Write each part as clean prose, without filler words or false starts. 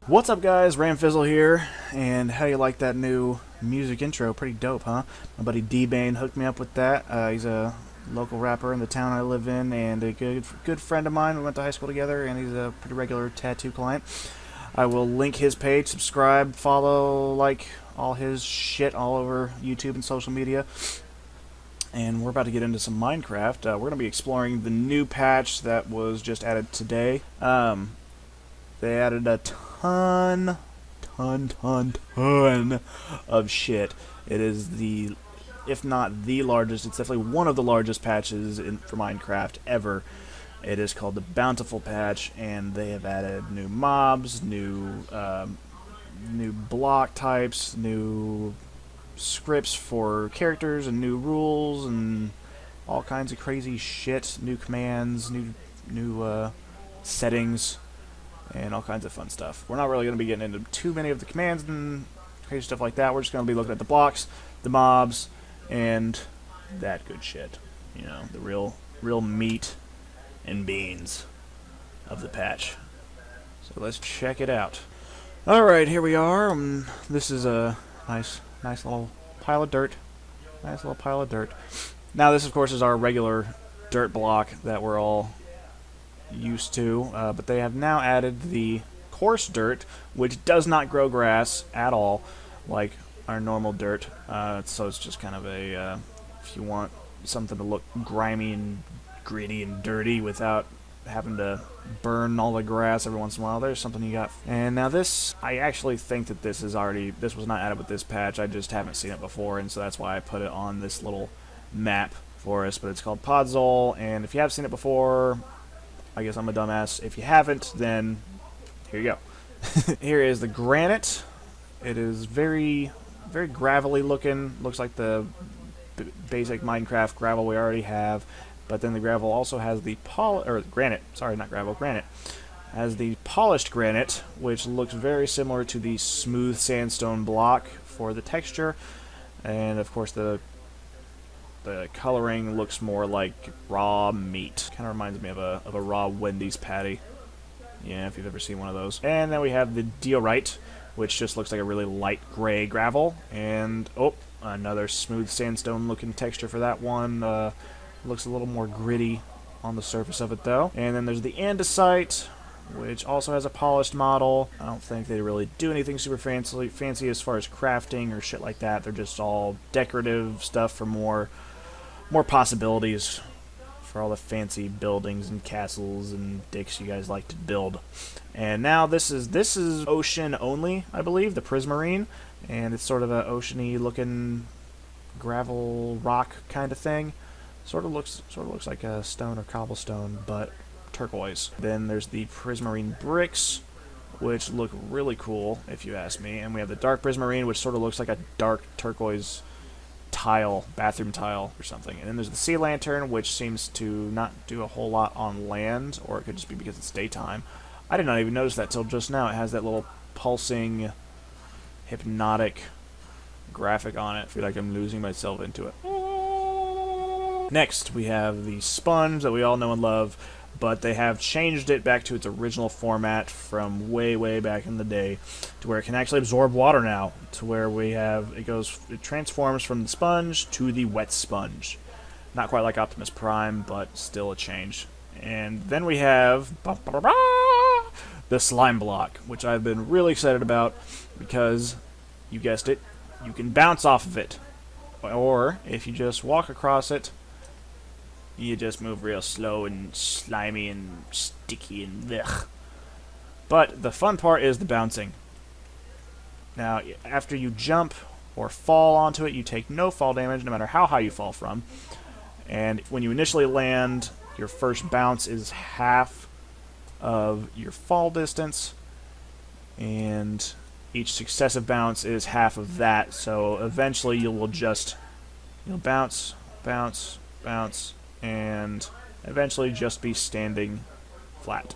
What's up guys, Ramfizzle here, and how do you like that new music intro? Pretty dope, huh? My buddy D-Bane hooked me up with that. He's a local rapper in the town I live in, and a good friend of mine. We went to high school together, and he's a pretty regular tattoo client. I will link his page, subscribe, follow, like all his shit all over YouTube and social media. And we're about to get into some Minecraft. We're going to be exploring the new patch that was just added today. They added a ton of shit. It is the, if not the largest, it's definitely one of the largest patches for Minecraft ever. It is called the Bountiful patch, and they have added new mobs, new block types, new scripts for characters, and new rules, and all kinds of crazy shit. New commands, new settings, and all kinds of fun stuff. We're not really going to be getting into too many of the commands and crazy stuff like that. We're just going to be looking at the blocks, the mobs, and that good shit. You know, the real meat and beans of the patch. So let's check it out. Alright, here we are. This is a nice little pile of dirt. Nice little pile of dirt. Now this, of course, is our regular dirt block that we're all used to, but they have now added the coarse dirt, which does not grow grass at all, like our normal dirt. So it's just kind of a, if you want something to look grimy and gritty and dirty without having to burn all the grass every once in a while, there's something you got. And now this, I actually think that this was not added with this patch. I just haven't seen it before, and so that's why I put it on this little map for us. But it's called Podzol, and if you have seen it before, I guess I'm a dumbass. If you haven't, then here you go. Here is the granite. It is very gravelly looking. Looks like the basic Minecraft gravel we already have. But then the gravel also has the granite. Sorry, not gravel, granite. Has the polished granite, which looks very similar to the smooth sandstone block for the texture. And of course the coloring looks more like raw meat. Kind of reminds me of a raw Wendy's patty. Yeah, if you've ever seen one of those. And then we have the diorite, which just looks like a really light gray gravel. And, oh, another smooth sandstone looking texture for that one. Looks a little more gritty on the surface of it, though. And then there's the andesite, which also has a polished model. I don't think they really do anything super fancy as far as crafting or shit like that. They're just all decorative stuff for more possibilities for all the fancy buildings and castles and dicks you guys like to build. And now this is ocean only, I believe, the prismarine, and it's sort of a oceany looking gravel rock kind of thing. Sort of looks like a stone or cobblestone, but turquoise. Then there's the prismarine bricks, which look really cool if you ask me, and we have the dark prismarine, which sort of looks like a dark turquoise tile, bathroom tile or something. And then there's the sea lantern, which seems to not do a whole lot on land, or it could just be because it's daytime. I did not even notice that till just now. It has that little pulsing, hypnotic graphic on it. I feel like I'm losing myself into it. Next, we have the sponge that we all know and love, but they have changed it back to its original format from way back in the day, to where it can actually absorb water now, to where it transforms from the sponge to the wet sponge. Not quite like Optimus Prime, but still a change. And then we have the slime block, which I've been really excited about because, you guessed it, you can bounce off of it. Or, if you just walk across it, you just move real slow and slimy and sticky and blech. But the fun part is the bouncing. Now, after you jump or fall onto it, you take no fall damage, no matter how high you fall from. And when you initially land, your first bounce is half of your fall distance, and each successive bounce is half of that. So eventually you'll bounce, bounce, bounce, and eventually just be standing flat.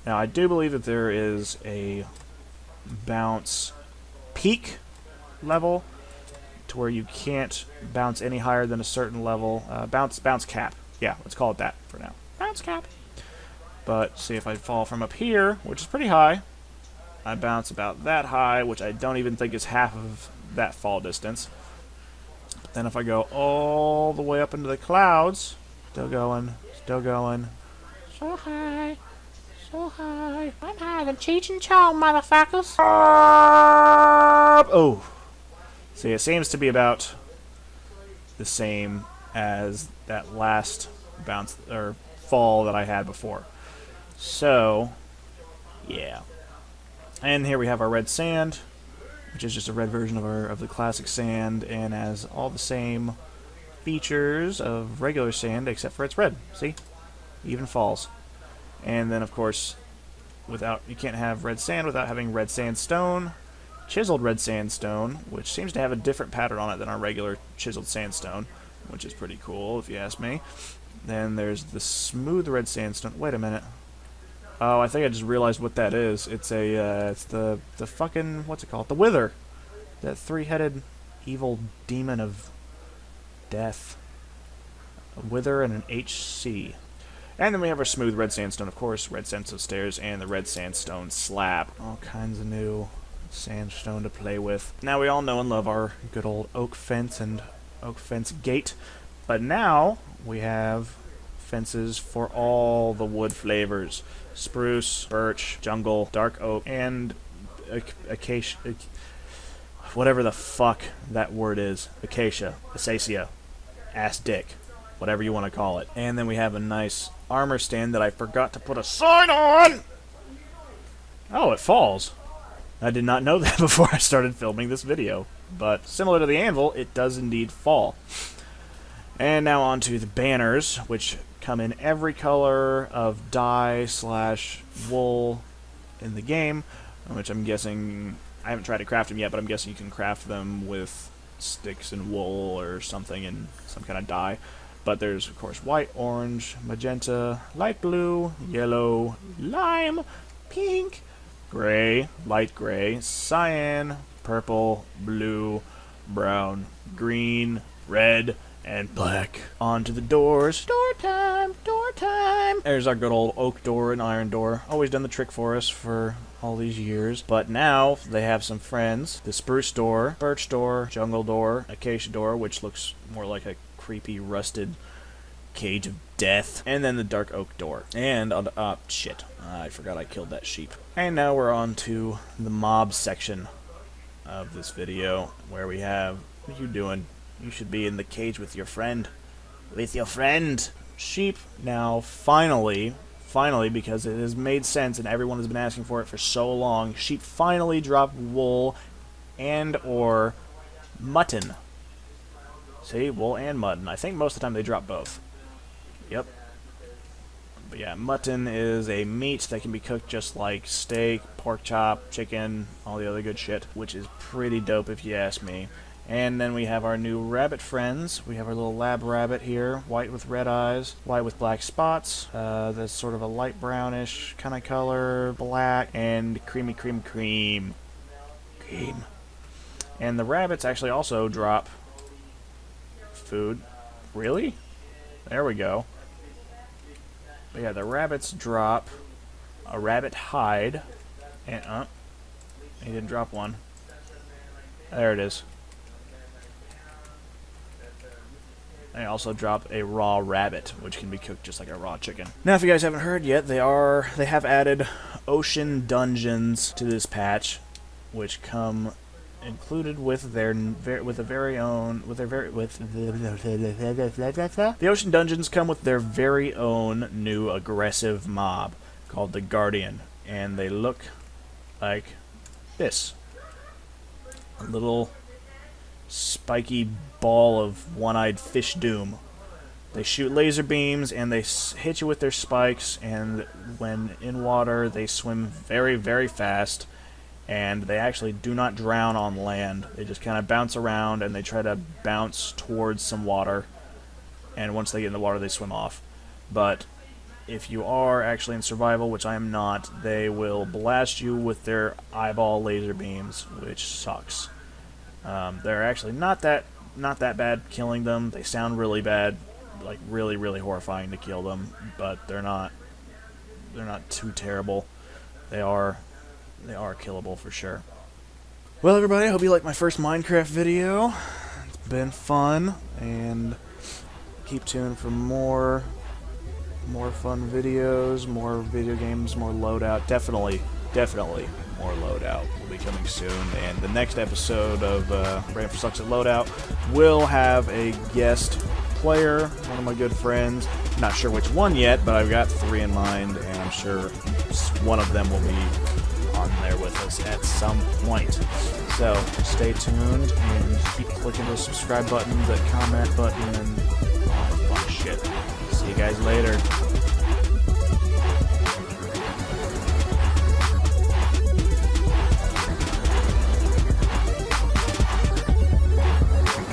Now, I do believe that there is a bounce peak level to where you can't bounce any higher than a certain level. Bounce cap. Yeah, let's call it that for now. Bounce cap. But see, if I fall from up here, which is pretty high, I bounce about that high, which I don't even think is half of that fall distance. But then if I go all the way up into the clouds, still going, still going. So high, so high. I'm higher than Cheech and Chong, motherfuckers. Oh. See, it seems to be about the same as that last bounce or fall that I had before. So, yeah. And here we have our red sand, which is just a red version of the classic sand, and has all the same features of regular sand, except for it's red. See? Even falls. And then, of course, you can't have red sand without having red sandstone, chiseled red sandstone, which seems to have a different pattern on it than our regular chiseled sandstone, which is pretty cool, if you ask me. Then there's the smooth red sandstone. Wait a minute. Oh, I think I just realized what that is. It's it's the fucking, what's it called? The Wither. That three-headed evil demon of death. A Wither and an HC. And then we have our smooth red sandstone, of course, red sandstone stairs, and the red sandstone slab. All kinds of new sandstone to play with. Now we all know and love our good old oak fence and oak fence gate. But now we have fences for all the wood flavors. Spruce, birch, jungle, dark oak, and acacia. Whatever the fuck that word is. Acacia, acacia, ass dick, whatever you want to call it. And then we have a nice armor stand that I forgot to put a sign on! Oh, it falls. I did not know that before I started filming this video. But similar to the anvil, it does indeed fall. And now on to the banners, which come in every color of dye/wool in the game, which I'm guessing, I haven't tried to craft them yet, but I'm guessing you can craft them with sticks and wool or something in some kind of dye. But there's, of course, white, orange, magenta, light blue, yellow, lime, pink, gray, light gray, cyan, purple, blue, brown, green, red, and black. On to the doors. Door time! Door time! There's our good old oak door and iron door. Always done the trick for us for all these years. But now they have some friends. The spruce door, birch door, jungle door, acacia door, which looks more like a creepy rusted cage of death. And then the dark oak door. And on the, shit. I forgot I killed that sheep. And now we're on to the mob section of this video, where we have, what are you doing? You should be in the cage with your friend. With your friend! Sheep. Now, finally, because it has made sense and everyone has been asking for it for so long, sheep finally drop wool and or mutton. See? Wool and mutton. I think most of the time they drop both. Yep. But yeah, mutton is a meat that can be cooked just like steak, pork chop, chicken, all the other good shit, which is pretty dope if you ask me. And then we have our new rabbit friends. We have our little lab rabbit here, white with red eyes, white with black spots. That's sort of a light brownish kind of color, black, and creamy. And the rabbits actually also drop food. Really? There we go. But yeah, the rabbits drop a rabbit hide. And, he didn't drop one. There it is. They also drop a raw rabbit, which can be cooked just like a raw chicken. Now, if you guys haven't heard yet, they have added ocean dungeons to this patch, which come included with the ocean dungeons come with their very own new aggressive mob called the Guardian, and they look like this. A little spiky ball of one-eyed fish doom. They shoot laser beams and they hit you with their spikes, and when in water they swim very, very fast, and they actually do not drown on land. They just kind of bounce around and they try to bounce towards some water, and once they get in the water they swim off. But if you are actually in survival, which I am not, they will blast you with their eyeball laser beams, which sucks. They're actually not that bad killing them. They sound really bad, like really, really horrifying to kill them, but they're not too terrible. They are They are killable for sure. Well, everybody, I hope you liked my first Minecraft video. It's been fun, and keep tuned for more fun videos, more video games, more loadout. Definitely more loadout will be coming soon. And the next episode of Brand for Sucks at Loadout will have a guest player, one of my good friends. Not sure which one yet, but I've got 3 in mind, and I'm sure one of them will be on there with us at some point. So stay tuned and keep clicking those subscribe buttons, that comment button, and all that fun shit. See you guys later.